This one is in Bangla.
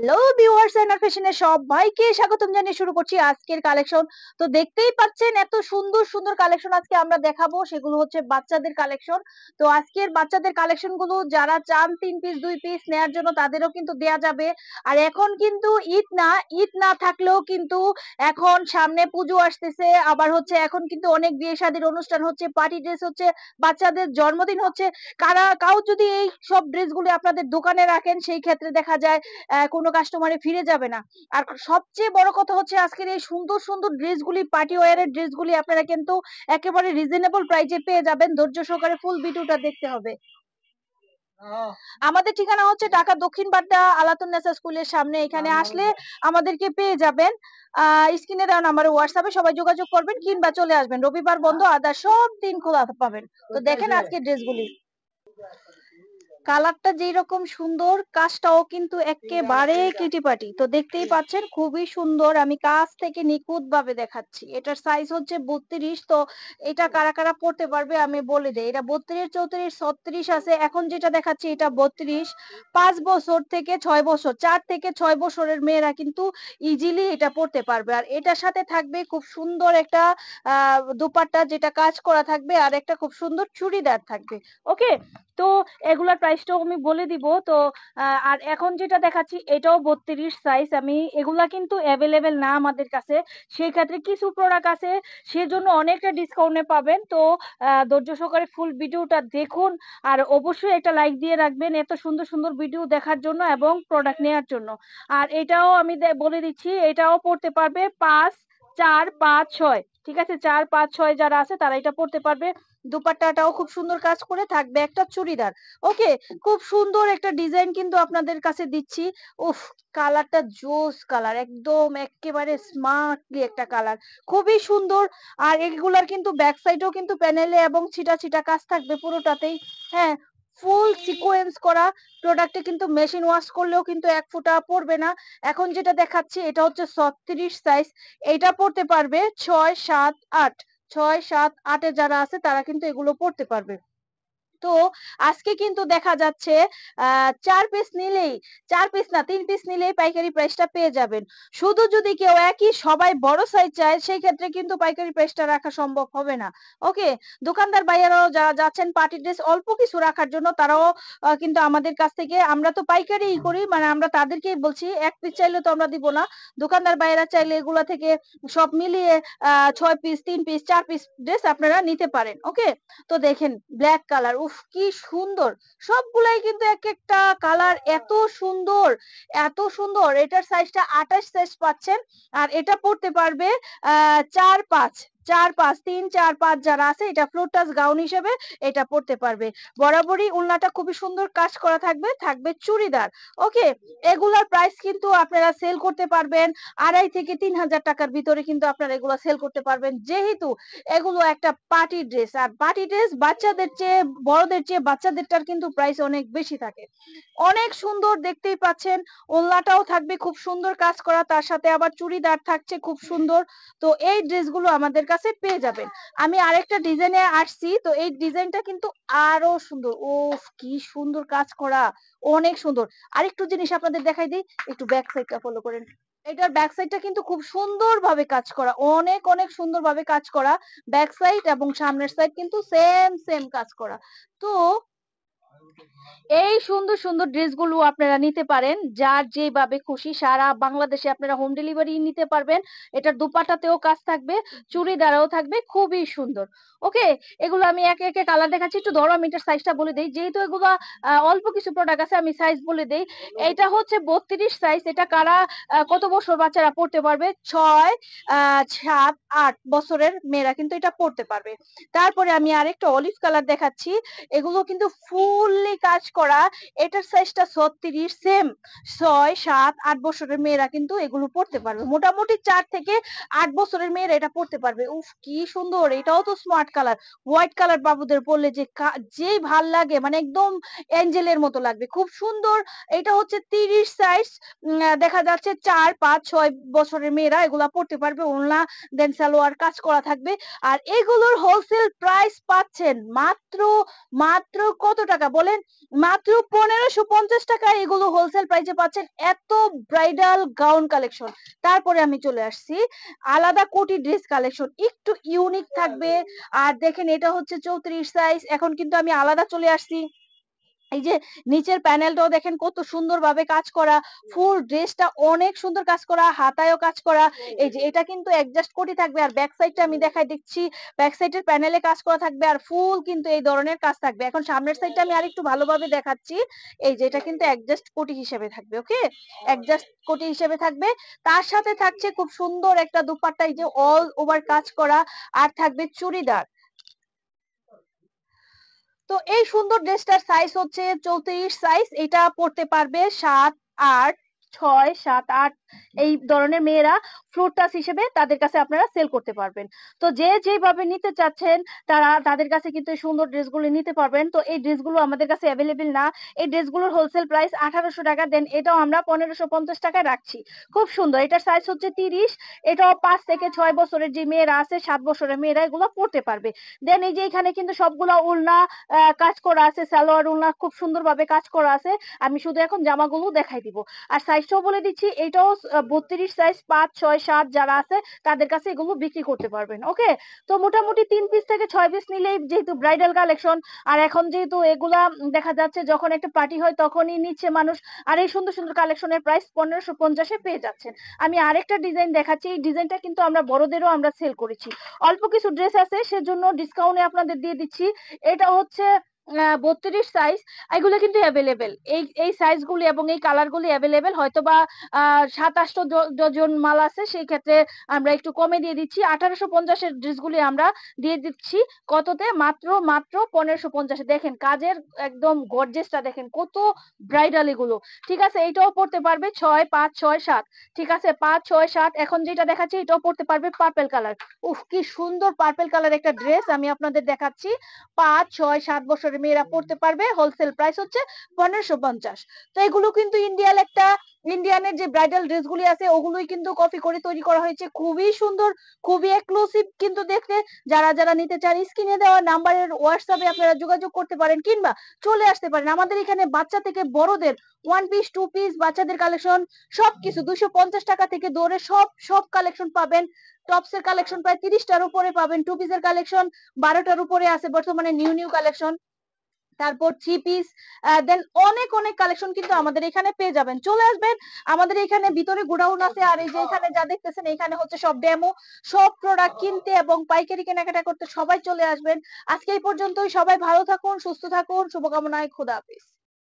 হ্যালো ভিউয়ার্স, এনার ফ্যাশনে সবাইকে স্বাগতম জানিয়ে শুরু করছি আজকের কালেকশন। তো দেখতেই পাচ্ছেন এত সুন্দর সুন্দর কালেকশন আজকে আমরা দেখাবো, সেগুলো হচ্ছে বাচ্চাদের কালেকশন। তো আজকের বাচ্চাদের কালেকশন গুলো যারা চান 3 পিস 2 পিস নেয়ার জন্য তাদেরও কিন্তু দেয়া যাবে। আর এখন কিন্তু ঈদ না থাকলেও কিন্তু এখন সামনে পুজো আসতেছে, আবার হচ্ছে এখন কিন্তু অনেক বিয়ে শাদীর অনুষ্ঠান হচ্ছে, পার্টি ড্রেস হচ্ছে, বাচ্চাদের জন্মদিন হচ্ছে। কাউ যদি এই সব ড্রেসগুলি আপনাদের দোকানে রাখেন সেই ক্ষেত্রে দেখা যায় কোনো কাস্টমারে ফিরে যাবে না। আর সবচেয়ে বড় কথা হচ্ছে আজকের এই সুন্দর সুন্দর ড্রেসগুলি, পার্টি ওয়্যার এর ড্রেসগুলি আপনারা কিন্তু একেবারে রিজনেবল প্রাইসে পেয়ে যাবেন। ধৈর্য সহকারে ফুল ভিডিওটা দেখতে হবে। আমাদের ঠিকানা হচ্ছে ঢাকা দক্ষিণ বাড্ডা আলাতুন্নেসা স্কুলের সামনে। এখানে আসলে আমাদেরকে পেয়ে যাবেন। স্ক্রিনে দেওয়া নাম্বারে হোয়াটসঅ্যাপে সবাই যোগাযোগ করবেন কিংবা চলে আসবেন। রবিবার বন্ধ, আদার সব দিন খোলা পাবেন। তো দেখেন আজকের ড্রেসগুলি। কালারটা যেই রকম সুন্দর, কাজটাও কিন্তু এক্কেবারে কিটিপাটি। তো দেখতেই পাচ্ছেন খুবই সুন্দর। আমি কাছ থেকে নিখুঁত ভাবে দেখাচ্ছি। এটার সাইজ হচ্ছে 32। তো এটা কারা কারা পড়তে পারবে আমি বলে দেই। এটা 32, 34, 36 আছে। এখন যেটা দেখাচ্ছি এটা 32। 5 বছর থেকে 6 বছর, 4 থেকে 6 বছরের মেয়েরা কিন্তু ইজিলি এটা পড়তে পারবে। আর এটার সাথে থাকবে খুব সুন্দর একটা দোপাট্টা, যেটা কাজ করা থাকবে, আর একটা খুব সুন্দর চুড়িদার থাকবে। ওকে, তো এগুলার প্রাইসটাও আমি বলে দিব। তো আর এখন যেটা দেখাচ্ছি এটাও 32 সাইজ। আমি এগুলা কিন্তু অ্যাভেলেবেল না আমাদের কাছে, সেই ক্ষেত্রে কিছু প্রোডাক্ট আছে সেজন্য অনেকটা ডিসকাউন্টে পাবেন। তো ধৈর্য সহকারে ফুল ভিডিওটা দেখুন, আর অবশ্যই একটা লাইক দিয়ে রাখবেন এত সুন্দর সুন্দর ভিডিও দেখার জন্য এবং প্রোডাক্ট নেওয়ার জন্য। আর এটাও আমি বলে দিচ্ছি, এটাও পড়তে পারবে 5, 4, 5, 6। ঠিক আছে, 4, 5, 6 যারা আছে তারা এটা পড়তে পারবে। দুপাট্টাটাও খুব সুন্দর কাজ করে থাকবে, একটা চুড়িদার। ওকে, খুব সুন্দর একটা ডিজাইন কিন্তু আপনাদের কাছে দিচ্ছি। উফ, কালারটা জোস কালার, একদম একেবারে স্মার্টলি একটা কালার, খুবই সুন্দর। আর এগুলার কিন্তু ব্যাক সাইডেও কিন্তু প্যানেলে এবং ছিটা ছিটা কাজ থাকবে পুরোটাতেই। হ্যাঁ, ফুল সিকোয়েন্স করা। প্রোডাক্টে কিন্তু মেশিন ওয়াশ করলেও কিন্তু এক ফোঁটা পড়বে না। এখন যেটা দেখাচ্ছি এটা হচ্ছে 36 সাইজ। এটা পড়তে পারবে 6, 7, 8। 6, 7, 8 এ যারা আছে তারা কিন্তু এগুলো পড়তে পারবে। তো আজকে কিন্তু দেখা যাচ্ছে ৪ পিস নিলেই, ৪ পিস না ৩ পিস নিলেই পাইকারি প্রাইসটা পেয়ে যাবেন। শুধু যদি কেউ একই সবাই বড় সাইজ চায় সেই ক্ষেত্রে কিন্তু পাইকারি প্রাইসটা রাখা সম্ভব হবে না। ওকে, দোকানদার ভাইয়ারাও যারা যাচ্ছেন পার্টি ড্রেস অল্প কিছু রাখার জন্য তারাও কিন্তু আমাদের কাছ থেকে, আমরা তো পাইকারিই করি, মানে আমরা তাদেরকেই বলছি ১ পিস চাইলে তো আমরা দিব না। দোকানদার ভাইয়ারা চাইলে এগুলা থেকে সব মিলিয়ে ৬ পিস, ৩ পিস, ৪ পিস ড্রেস আপনারা নিতে পারেন। ওকে, তো দেখেন ব্ল্যাক কালার, উফ কি সুন্দর। সবগুলাই কিন্তু এক একটা কালার এত সুন্দর, এত সুন্দর। এটার সাইজটা 28 সাইজ পাচ্ছেন। আর এটা পড়তে পারবে 4, 5, 4, 5, 3, 4, 5 যারা আছে এটা ফ্লোর টাচ গাউন হিসেবে এটা পড়তে পারবে। বরাবরই উলনাটা খুবই সুন্দর কাজ করা থাকবে, থাকবে চুড়িদার। ওকে, এগুলার প্রাইস কিন্তু আপনারা সেল করতে পারবেন 2.5 থেকে 3,000 টাকার ভিতরে, কিন্তু আপনারা এগুলা সেল করতে পারবেন, যেহেতু এগুলো একটা পার্টি ড্রেস। আর পার্টি ড্রেস বাচ্চাদের চেয়ে, বড়দের চেয়ে বাচ্চাদেরটার কিন্তু প্রাইস অনেক বেশি থাকে। অনেক সুন্দর, দেখতেই পাচ্ছেন। ওড়নাটাও থাকবে খুব সুন্দর কাজ করা, তার সাথে আবার চুড়িদার থাকছে খুব সুন্দর। তো এই ড্রেসগুলো আমাদের কাছে পেয়ে যাবেন। আমি আরেকটা ডিজাইনে আসছি, তো এই ডিজাইনটা কিন্তু আরো সুন্দর। ওফ কি সুন্দর কাজ করা, অনেক সুন্দর। আরেকটু জিনিস আপনাদের দেখাই দিই, একটু ব্যাক সাইডটা ফলো করেন। এটার ব্যাক সাইডটা কিন্তু খুব সুন্দরভাবে কাজ করা, অনেক অনেক সুন্দরভাবে কাজ করা। ব্যাক সাইড এবং সামনের সাইড কিন্তু সেম সেম কাজ করা। তো এই সুন্দর সুন্দর ড্রেসগুলো আপনারা নিতে পারেন যার যেভাবে খুশি, সারা বাংলাদেশে আপনারা হোম ডেলিভারি নিতে পারবেন। এটার দোপাট্টাতেও কাজ থাকবে, চুড়িদারেও থাকবে, খুবই সুন্দর। ওকে, এগুলো আমি একে একে কালার দেখাচ্ছি। একটু ধরো আমি এটার সাইজটা বলে দেই, যেহেতু এগুলো অল্প কিছু প্রোডাক্ট আছে আমি সাইজ বলে দেই। এটা হচ্ছে 32 সাইজ। এটা কারা কত বছর বাচ্চারা পড়তে পারবে? 6, 7, 8 বছরের মেয়েরা কিন্তু এটা পড়তে পারবে। তারপরে আমি আরেকটা অলিভ কালার দেখাচ্ছি। এগুলো কিন্তু ফুললি কাজ করা। এটার সাইজটা 36, সেম 6, 7, 8 বছরের মেয়েরা কিন্তু এগুলো পড়তে পারবে। মোটামুটি 4 থেকে 8 বছরের মেয়েরা এটা পড়তে পারবে। উফ কি সুন্দর, এটাও তো স্মার্ট কালার। হোয়াইট কালার বাবুদের পরলে যেই ভাল লাগে, মানে একদম এঞ্জেলের মতো লাগবে, খুব সুন্দর। এটা হচ্ছে 30 সাইজ। দেখা যাচ্ছে 4, 5, 6 বছরের মেয়েরা এগুলা পড়তে পারবে। ওড়না দেন সালোয়ার কাজ করা থাকবে। আর এগুলোর হোলসেল প্রাইস পাচ্ছেন মাত্র মাত্র কত টাকা বলেন? মাত্র ১৫৫০ টাকায় এগুলো হোলসেল প্রাইসে পাচ্ছেন। এত ব্রাইডাল গাউন কালেকশন। তারপরে আমি চলে আসছি আলাদা কোটি ড্রেস কালেকশন, একটু ইউনিক থাকবে। আর দেখেন এটা হচ্ছে ৩৪ সাইজ। এখন কিন্তু আমি আলাদা চলে আসছি। এই যে নিচের প্যানেলটাও দেখেন কত সুন্দরভাবে কাজ করা, ফুল ড্রেসটা অনেক সুন্দর কাজ করা, হাতায়ও কাজ করা। এই যে এটা কিন্তু অ্যাডজাস্ট কোটি থাকবে, আর ব্যাক সাইডটা আমি দেখাই দিচ্ছি। ব্যাক সাইডের প্যানেলে কাজ করা থাকবে আর ফুল কিন্তু এই ধরনের কাজ থাকবে। এখন সামনের সাইডটা আমি আরেকটু ভালোভাবে দেখাচ্ছি। এই যে এটা কিন্তু অ্যাডজাস্ট কোটি হিসেবে থাকবে, ওকে? অ্যাডজাস্ট কোটি হিসেবে থাকবে। তার সাথে থাকছে খুব সুন্দর একটা দুপাট্টা, এই যে অল ওভার কাজ করা, আর থাকবে চুড়িদার। তো এই সুন্দর ড্রেসটার সাইজ হচ্ছে ৩৪ সাইজ। এটা পড়তে পারবে ৭, ৮, ৬, ৭, ৮ এই ধরনের মেয়েরা ফ্লোর টাচ হিসেবে তাদের কাছে আপনারা সেল করতে পারবেন। তো যে যেভাবে নিতে চাচ্ছেন তাদের কাছে কিন্তু এই সুন্দর ড্রেসগুলো নিতে পারবেন। তো এই ড্রেসগুলো আমাদের কাছে অ্যাভেলেবেল না। এই ড্রেসগুলোর হোলসেল প্রাইস ১৮০০ টাকা, দেন এটাও আমরা ১৫৫০ টাকায় রাখছি। খুব সুন্দর। এটার সাইজ হচ্ছে ৩০। এটাও ৫ থেকে ৬ বছরের যে মেয়েরা আছে, ৭ বছরের মেয়েরা এগুলো পড়তে পারবে। দেন এই যে এখানে কিন্তু সবগুলা ওড়না কাজ করা আছে, সালোয়ার ওড়না খুব সুন্দরভাবে কাজ করা আছে। আমি শুধু এখন জামাগুলো দেখাই দিব। আর সাইজটাও বলে দিচ্ছি, এটাও ৩২ সাইজ, ৫, ৬, ৭ যারা আছে তাদের কাছে এগুলো বিক্রি করতে পারবেন। ওকে? তো মোটামুটি ৩ পিস থেকে ৬ পিস নিলেই, যেহেতু ব্রাইডাল কালেকশন, আর এখন যেহেতু এগুলা দেখা যাচ্ছে যখন একটা পার্টি হয় তখনই নিচ্ছে মানুষ। আর এই সুন্দর সুন্দর কালেকশনের প্রাইস ১৫৫০ এ পেয়ে যাচ্ছেন। আমি আরেকটা ডিজাইন দেখাচ্ছি। এই ডিজাইনটা কিন্তু আমরা বড়দেরও আমরা সেল করেছি। অল্প কিছু ড্রেস আছে সেজন্য ডিসকাউন্টে আপনাদের দিয়ে দিচ্ছি। এটা হচ্ছে ৩২ সাইজ। এগুলো কিন্তু অ্যাভেলেবেল। এই সাইজগুলি এবং এই কালারগুলি অ্যাভেলেবেল। হয়তোবা ৭-৮ টা ডজন মাল আছে। সেই ক্ষেত্রে আমরা একটু কমে দিয়ে দিচ্ছি। ১৮৫০ এর ড্রেসগুলি আমরা দিয়ে দিচ্ছি কততে? মাত্র ১৫৫০ এ। দেখেন কাজের একদম গর্জিয়াসটা দেখেন কত ব্রাইডাল এগুলো। ঠিক আছে? এইটাও পড়তে পারবে ৬, ৫, ৬, ৭। ঠিক আছে? ৫, ৬, ৭। এখন যেটা দেখাচ্ছি এটাও পড়তে পারবে পার্পল কালার। উফ কি সুন্দর পার্পল কালার একটা ড্রেস আমি আপনাদের দেখাচ্ছি। ৫, ৬, ৭ বছরের মেয়েরা পড়তে পারবে। হোলসেল প্রাইস হচ্ছে ১৫৫০। তো এগুলো কিন্তু ইন্ডিয়ানের যে ব্রাইডাল ড্রেসগুলি আছে ওগুলোই কিন্তু কপি করে তৈরি করা হয়েছে। খুবই সুন্দর, খুবই এক্সক্লুসিভ কিন্তু দেখতে। যারা নিতে চান স্ক্রিনে দেওয়া নাম্বারের হোয়াটসঅ্যাপে আপনারা যোগাযোগ করতে পারেন, কিংবা চলে আসতে পারেন। আমাদের এখানে বাচ্চা থেকে বড়দের ওয়ান পিস, টু পিস, বাচ্চাদের কালেকশন সবকিছু ২৫০ টাকা থেকে ধরে সব কালেকশন পাবেন। টপস এর কালেকশন প্রায় ৩০ টার উপরে পাবেন। টু পিসের কালেকশন ১২ টার উপরে আছে বর্তমানে নিউ কালেকশন। তারপর থ্রি পিস, দেন অনেক কালেকশন কিন্তু আমাদের এখানে পেয়ে যাবেন। চলে আসবেন। আমাদের এখানে ভিতরে গোডাউন আছে, আর এই যে এখানে যা দেখতেছেন এখানে হচ্ছে সব ডেমো। সব প্রোডাক্ট কিনতে এবং পাইকারি কেনাকাটা করতে সবাই চলে আসবেন। আজকে এই পর্যন্তই। সবাই ভালো থাকুন, সুস্থ থাকুন। শুভকামনায়। খোদা হাফেজ।